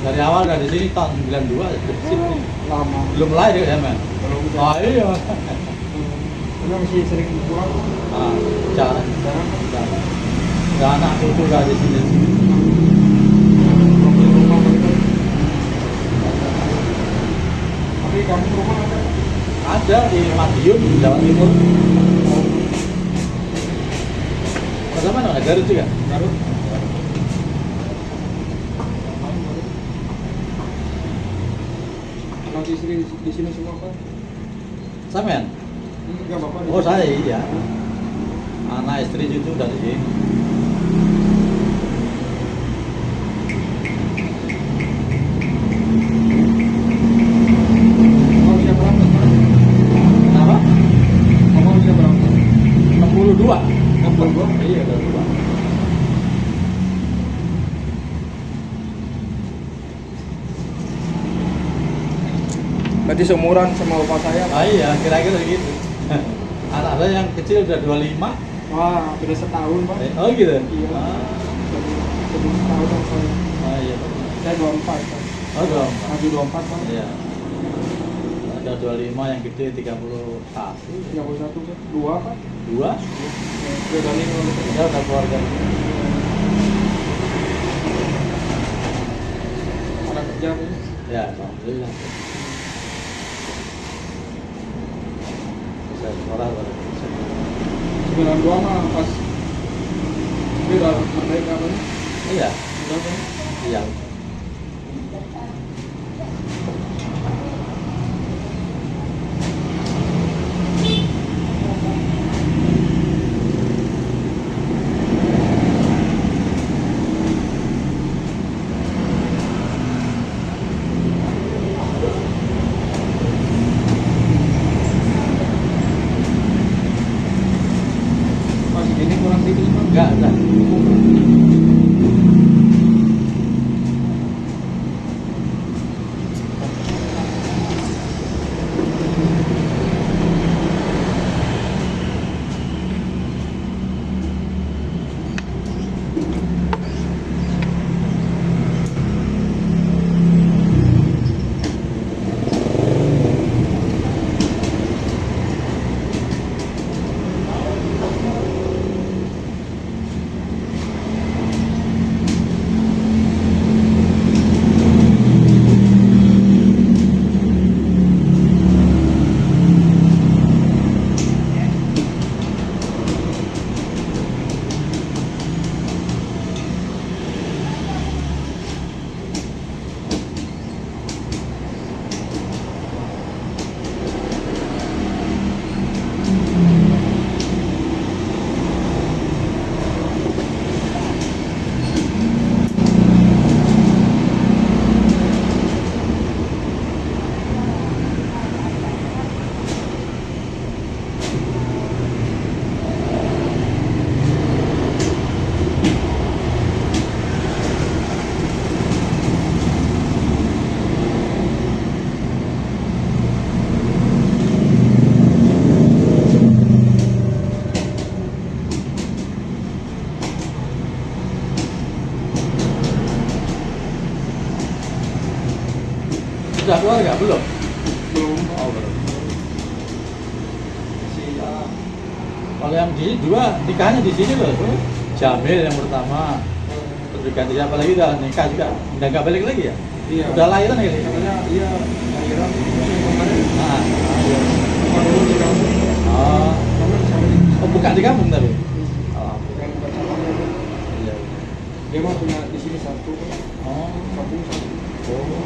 Dari awal dari sini tahun 92 dari sini. Lama. Belum lahir ya men. Belum. Oh iya. Karena masih sering pulang. Ah, jarang. Jarang kan? Jarang. Udah anak cucu udah di sini. Waktu rumah mereka. Tapi kamu rumah ada? Ada di Madiun, Jawa Timur. Kota mana? Garut juga. Garut. Anak istri di sini semua kan? Sampean? Enggak bapak. di Oh sini. saya iya. Anak istri cucu dari sini. Kamu usia berapa? Kenapa? Kamu usia berapa? 62. 62? Iya udah tua. Berarti seumuran sama bapak saya. Ah iya kira-kira gitu. Anak saya yang kecil udah 25. Wah, beda setahun pak. Oh gitu. Iya. Ah, Jadi setahun sama saya. ah iya. Saya 24 pak. Oh dong. Masih 24 pak. Iya. Ada 25 yang gede 31. 31 pak. 2 pak. 2. Beda nih kalau Ya udah keluarga. ada kerja pak. Ya, alhamdulillah. Bisa sekolah bareng. 92 mah pas dia udah merdeka pak. Iya, Udah pak. iya. Pas gini kurang tipis pak. Enggak. Sudah keluarga belum? Belum. Oh belum. Kalau yang di sini dua nikahnya di sini loh. Jamil yang pertama. Terus diganti siapa lagi udah nikah juga. Udah nggak balik lagi ya? Iya. Udah lahiran ya? Katanya iya lahiran musim kemarin. Nah, iya. Cuma dulu di kampung. Oh, Sama di sana. oh buka di kampung tapi. Oh, Bukan bukan cabangnya pak. iya. Dia mah punya di sini satu pak. Oh, Kampung satu. oh.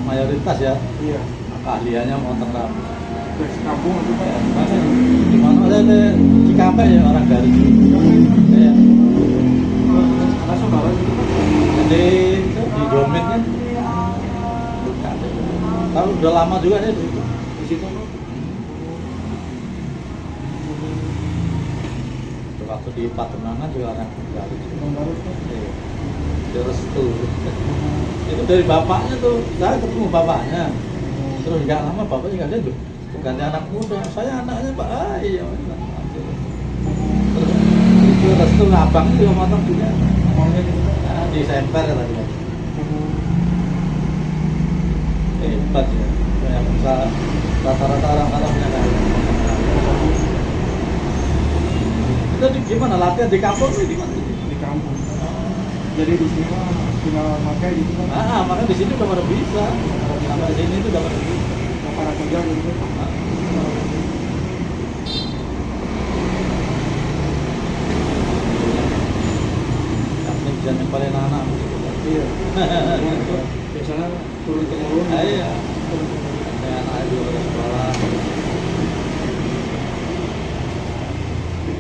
mayoritas ya Iya. keahliannya motong rambut. Dari kampung itu Ya, kan. makanya di mana ada di Cikampek ya orang Garut. Ya, Ada saudara gitu kan. jadi itu di Domin kan. Bukan. Kalau udah lama juga dia di situ. Di situ kan. Waktu di Pademangan juga orang Garut. Orang Garut kan. Iya. Di Restu. Itu dari bapaknya tuh, saya ketemu bapaknya. Terus nggak lama bapaknya nggak ada tuh. Ganti anak muda, saya anaknya Pak. Ah iya. Terus itu Restu abang juga motong juga. Maunya gitu kan. Nah, di Semper tadi. Hebat ya. Yang bisa rata-rata orang-orang punya kaya. Itu gimana latihan di kampung sih di mana? Di kampung. Jadi di sini mah tinggal pakai gitu kan. Makanya di sini udah pada bisa. Sampai di sini tuh udah pada bisa. Lapangan kerja gitu kan. Yang penting bisa nyempelin anak gitu kan. Iya. Biasanya turun temurun. Iya. Kayak anak juga pada sekolah.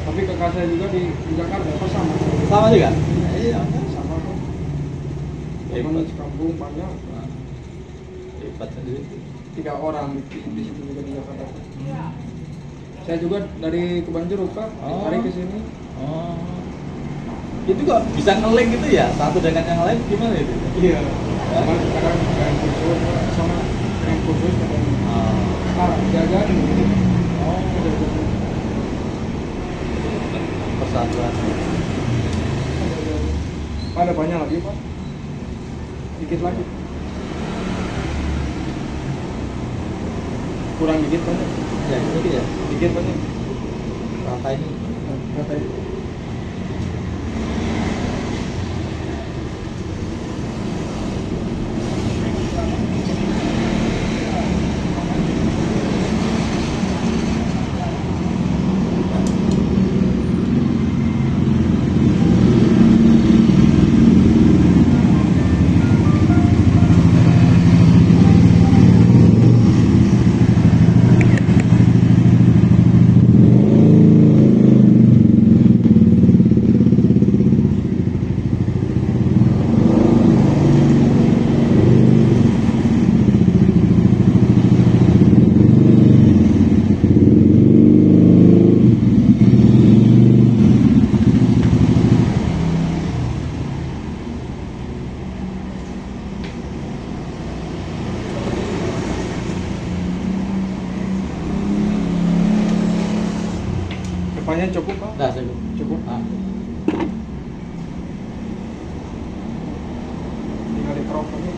Tapi kakak saya juga di Jakarta apa sama? Sama juga? Iya. Sama kan. Hebat. Teman kampung banyak. Hebat sendiri. 3 orang di situ juga di Jakarta. Saya juga dari Kebanjeruk kan, Oh. hari ke sini. Oh. Itu kok bisa nge-link gitu ya? Satu dengan yang lain gimana itu? Iya. Kadang yang khusus sama yang khusus kadang jajan gitu. Oh. Persatuan. Ada banyak lagi Pak. Dikit lagi. Kurang dikit banyak. Ya, itu ya. Dikit banyak. Rata ini. Kata itu. Depannya cukup Pak? Dah, saya Cukup. Tinggal di crop aja.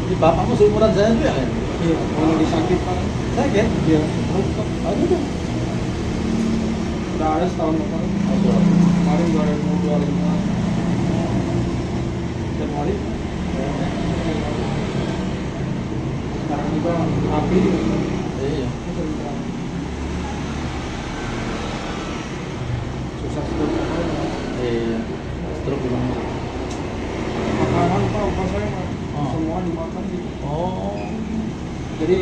Jadi bapakmu seumuran saya juga kan? Iya, kalau lagi sakit Pak. Sakit? Iya, Aduh tuh. udah ada setahun kemarin. Aduh. Kemarin 2025 Januari. Sekarang juga rapi gitu. Iya. Susah sekali. Iya. Stroke bilang. Makanan Pak, apa saya Pak? Oh. Semua dimakan gitu. Oh. Jadi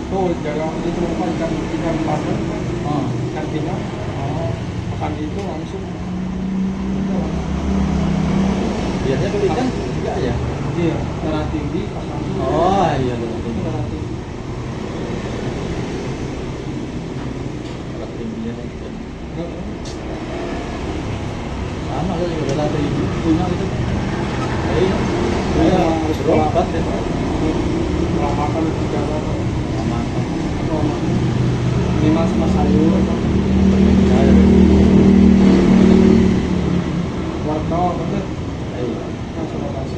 tuh jaga itu Pak, ikan patin Pak. Oh. Ikan pina. Oh. Makan itu langsung. Biasanya kalau ikan juga ya? Iya, darah tinggi, asam lambung. Oh iya betul. Itu darah tinggi. Berat tingginya ikan. Heeh. Sama saya juga berat tinggi punya gitu. Iya. Saya Saya harus berobat ya. Kalau makan itu jaga Pak. Sama. Atau minimal sama sayur atau Saya. wortel apa tuh? Iya. Kan sama nasi.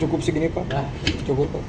Cukup segini Pak? Nah, Cukup Pak.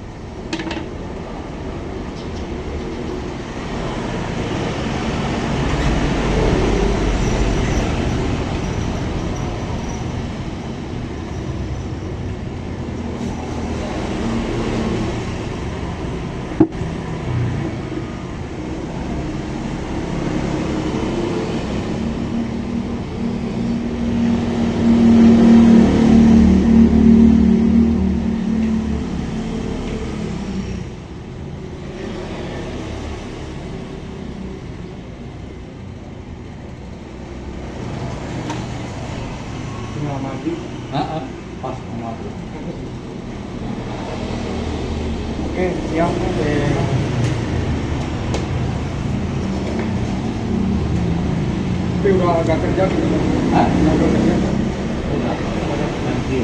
Tinggal mandi. pas sama aku. Oke, siap. Tapi udah agak kerja gitu. Hah? Udah agak kerja. Udah. Nanti.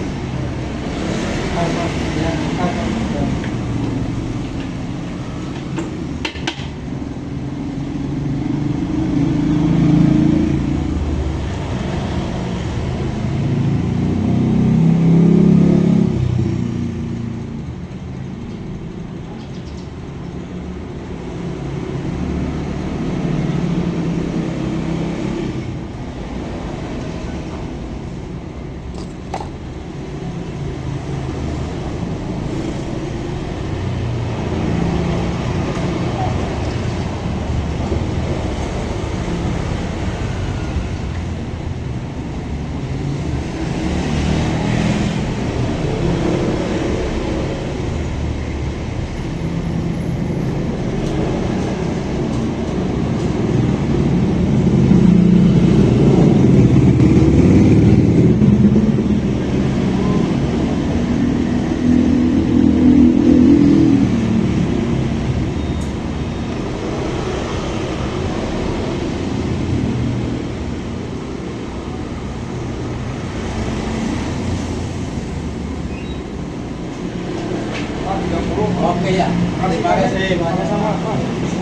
Oke ya. Terima kasih banyak. Sama-sama, Pak.